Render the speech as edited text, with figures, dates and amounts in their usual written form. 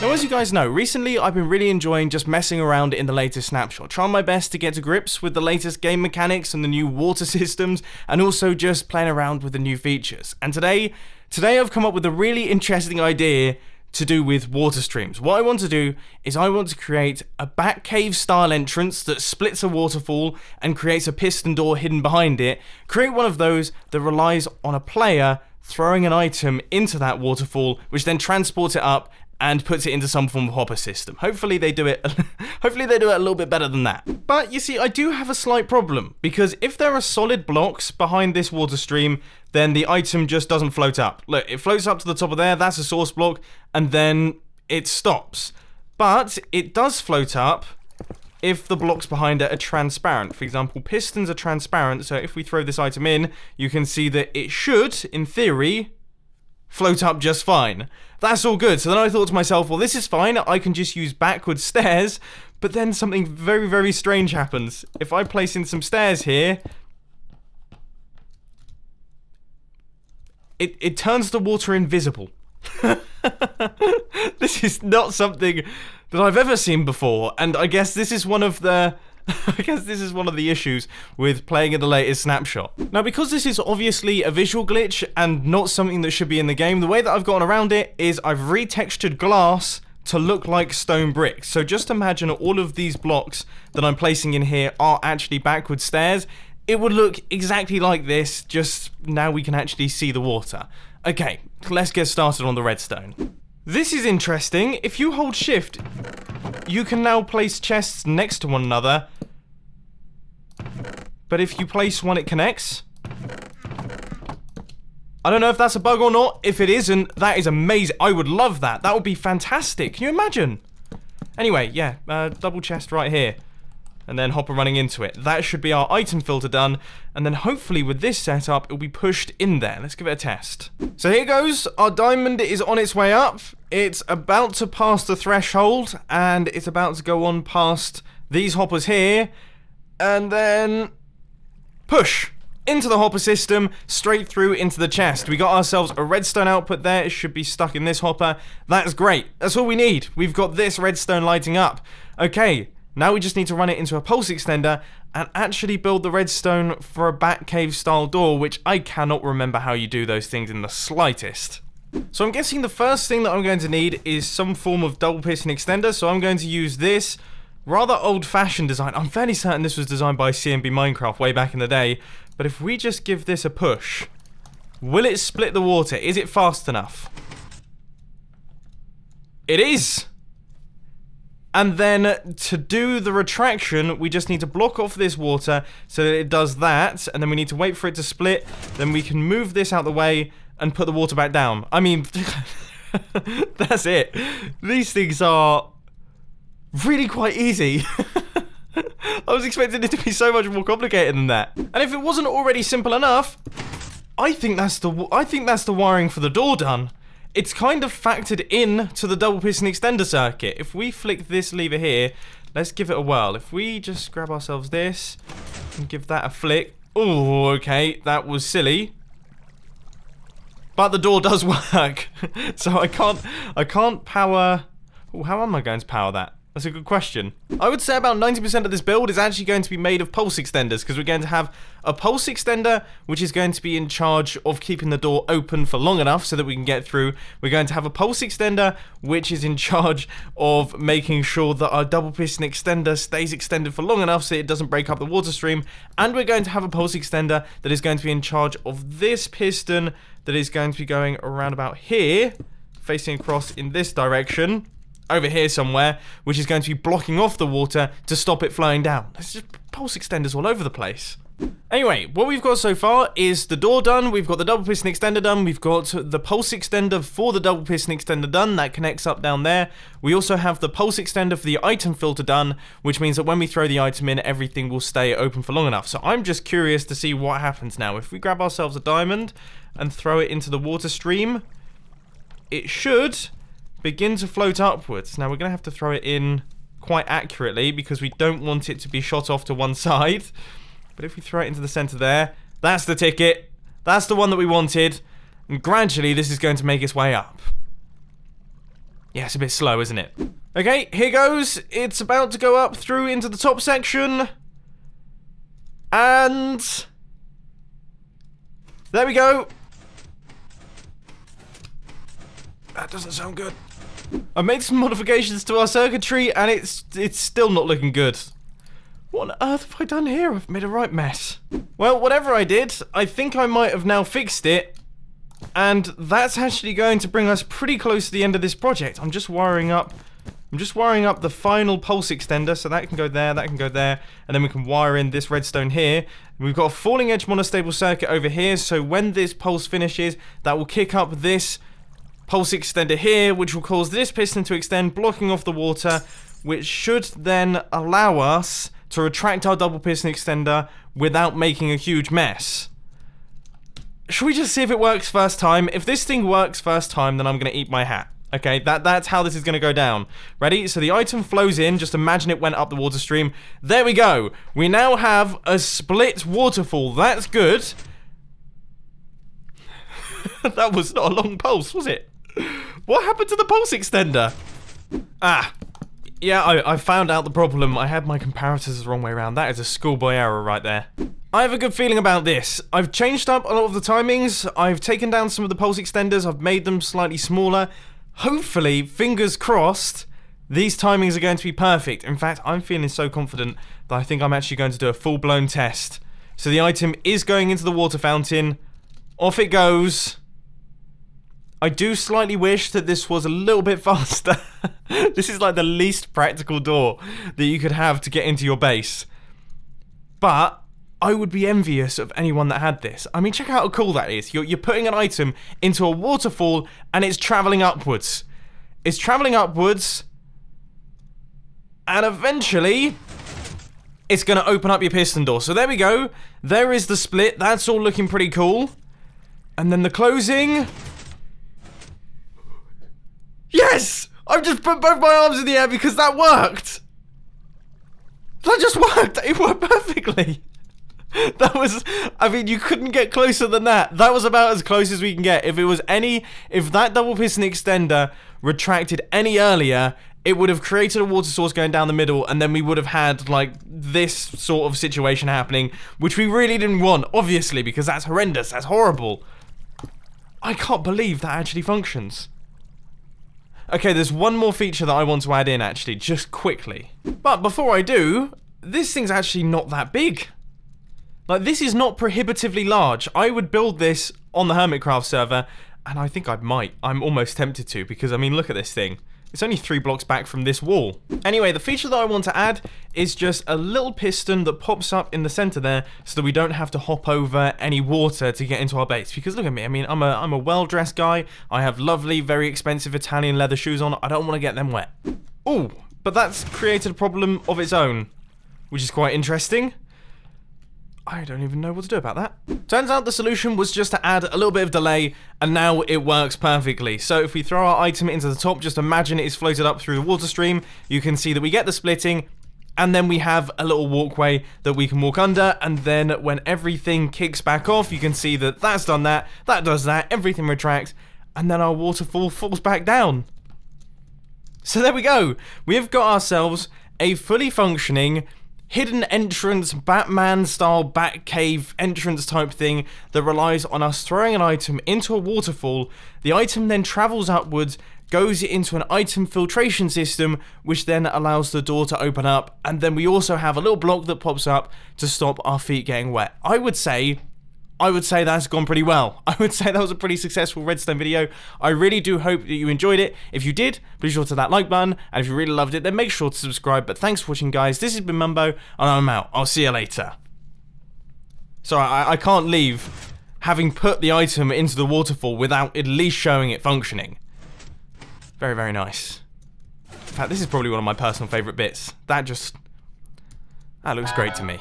Now, as you guys know, recently I've been really enjoying just messing around in the latest snapshot, trying my best to get to grips with the latest game mechanics and the new water systems, and also just playing around with the new features. And today I've come up with a really interesting idea to do with water streams. What I want to do is I want to create a BATCAVE style entrance that splits a waterfall and creates a piston door hidden behind it. Create one of those that relies on a player throwing an item into that waterfall, which then transports it up and puts it into some form of hopper system. Hopefully they do it a little bit better than that. But you see, I do have a slight problem, because if there are solid blocks behind this water stream, then the item just doesn't float up. Look, it floats up to the top of there, that's a source block, and then it stops. But it does float up if the blocks behind it are transparent. For example, pistons are transparent, so if we throw this item in, you can see that it should, in theory, float up just fine. That's all good. So then I thought to myself, well, this is fine, I can just use backward stairs. But then something very, very strange happens. If I place in some stairs here, it turns the water invisible. This is not something that I've ever seen before, and I guess this is one of the issues with playing in the latest snapshot. Now, because this is obviously a visual glitch and not something that should be in the game, the way that I've gotten around it is I've retextured glass to look like stone bricks. So just imagine all of these blocks that I'm placing in here are actually backward stairs. It would look exactly like this, just now we can actually see the water. Okay, let's get started on the redstone. This is interesting. If you hold shift, you can now place chests next to one another. But if you place one, it connects. I don't know if that's a bug or not. If it isn't, that is amazing. I would love that. That would be fantastic. Can you imagine? Anyway, yeah, double chest right here. And then hopper running into it. That should be our item filter done. And then hopefully with this setup, it'll be pushed in there. Let's give it a test. So here goes. Our diamond is on its way up. It's about to pass the threshold. And it's about to go on past these hoppers here. And then push into the hopper system, straight through into the chest. We got ourselves a redstone output there. It should be stuck in this hopper. That's great. That's all we need. We've got this redstone lighting up. Okay. Now we just need to run it into a pulse extender and actually build the redstone for a BATCAVE style door, which I cannot remember how you do those things in the slightest. So I'm guessing the first thing that I'm going to need is some form of double piston extender, so I'm going to use this rather old-fashioned design. I'm fairly certain this was designed by CMB Minecraft way back in the day, but if we just give this a push, will it split the water? Is it fast enough? It is! And then to do the retraction, we just need to block off this water so that it does that. And then we need to wait for it to split. Then we can move this out the way and put the water back down. I mean, that's it. These things are really quite easy. I was expecting it to be so much more complicated than that. And if it wasn't already simple enough, I think that's the wiring for the door done. It's kind of factored in to the double piston extender circuit. If we flick this lever here, let's give it a whirl. If we just grab ourselves this and give that a flick. Oh, okay, that was silly. But the door does work. So I can't power. Oh, how am I going to power that? That's a good question. I would say about 90% of this build is actually going to be made of pulse extenders, because we're going to have a pulse extender which is going to be in charge of keeping the door open for long enough so that we can get through. We're going to have a pulse extender which is in charge of making sure that our double piston extender stays extended for long enough so it doesn't break up the water stream. And we're going to have a pulse extender that is going to be in charge of this piston that is going to be going around about here, facing across in this direction. Over here somewhere, which is going to be blocking off the water to stop it flowing down. There's just pulse extenders all over the place. Anyway, what we've got so far is the door done, we've got the double piston extender done, we've got the pulse extender for the double piston extender done, that connects up down there. We also have the pulse extender for the item filter done, which means that when we throw the item in, everything will stay open for long enough. So I'm just curious to see what happens now. If we grab ourselves a diamond and throw it into the water stream, it should begin to float upwards. Now we're going to have to throw it in quite accurately because we don't want it to be shot off to one side. But if we throw it into the center there, that's the ticket. That's the one that we wanted. And gradually this is going to make its way up. Yeah, it's a bit slow, isn't it? Okay, here goes. It's about to go up through into the top section. And... there we go. That doesn't sound good. I made some modifications to our circuitry, and it's still not looking good. What on earth have I done here? I've made a right mess. Well, whatever I did, I think I might have now fixed it. And that's actually going to bring us pretty close to the end of this project. I'm just wiring up the final pulse extender, so that can go there, that can go there, and then we can wire in this redstone here. We've got a falling edge monostable circuit over here, so when this pulse finishes, that will kick up this pulse extender here, which will cause this piston to extend, blocking off the water, which should then allow us to retract our double piston extender without making a huge mess. Should we just see if it works first time? If this thing works first time, then I'm going to eat my hat. Okay, that's how this is going to go down. Ready? So the item flows in. Just imagine it went up the water stream. There we go. We now have a split waterfall. That's good. That was not a long pulse, was it? What happened to the pulse extender? Ah. Yeah, I found out the problem. I had my comparators the wrong way around. That is a schoolboy error right there. I have a good feeling about this. I've changed up a lot of the timings. I've taken down some of the pulse extenders. I've made them slightly smaller. Hopefully, fingers crossed, these timings are going to be perfect. In fact, I'm feeling so confident that I think I'm actually going to do a full-blown test. So the item is going into the water fountain. Off it goes. I do slightly wish that this was a little bit faster. This is like the least practical door that you could have to get into your base. But I would be envious of anyone that had this. I mean, check out how cool that is. You're putting an item into a waterfall and it's traveling upwards. It's traveling upwards. And eventually, it's going to open up your piston door. So there we go. There is the split. That's all looking pretty cool. And then the closing. Yes! I've just put both my arms in the air because that worked. That just worked. It worked perfectly. That was, I mean, you couldn't get closer than that. That was about as close as we can get. If that double piston extender retracted any earlier, it would have created a water source going down the middle, and then we would have had, like, this sort of situation happening, which we really didn't want, obviously, because that's horrendous. That's horrible. I can't believe that actually functions. Okay, there's one more feature that I want to add in, actually, just quickly. But before I do, this thing's actually not that big. Like, this is not prohibitively large. I would build this on the Hermitcraft server, and I think I might. I'm almost tempted to, because, I mean, look at this thing. It's only 3 blocks back from this wall. Anyway, the feature that I want to add is just a little piston that pops up in the center there so that we don't have to hop over any water to get into our base. Because look at me, I mean, I'm a well-dressed guy. I have lovely, very expensive Italian leather shoes on. I don't want to get them wet. Ooh, but that's created a problem of its own, which is quite interesting. I don't even know what to do about that. Turns out the solution was just to add a little bit of delay, and now it works perfectly. So if we throw our item into the top, just imagine it is floated up through the water stream. You can see that we get the splitting, and then we have a little walkway that we can walk under, and then when everything kicks back off, you can see that that's done that does that, everything retracts, and then our waterfall falls back down. So there we go. We have got ourselves a fully functioning hidden entrance, Batman-style Batcave entrance type thing that relies on us throwing an item into a waterfall. The item then travels upwards, goes into an item filtration system, which then allows the door to open up, and then we also have a little block that pops up to stop our feet getting wet. I would say that's gone pretty well. I would say that was a pretty successful redstone video. I really do hope that you enjoyed it. If you did, be sure to hit that like button, and if you really loved it, then make sure to subscribe. But thanks for watching, guys. This has been Mumbo, and I'm out. I'll see you later. Sorry, I can't leave having put the item into the waterfall without at least showing it functioning. Very, very nice. In fact, this is probably one of my personal favourite bits. That looks great to me.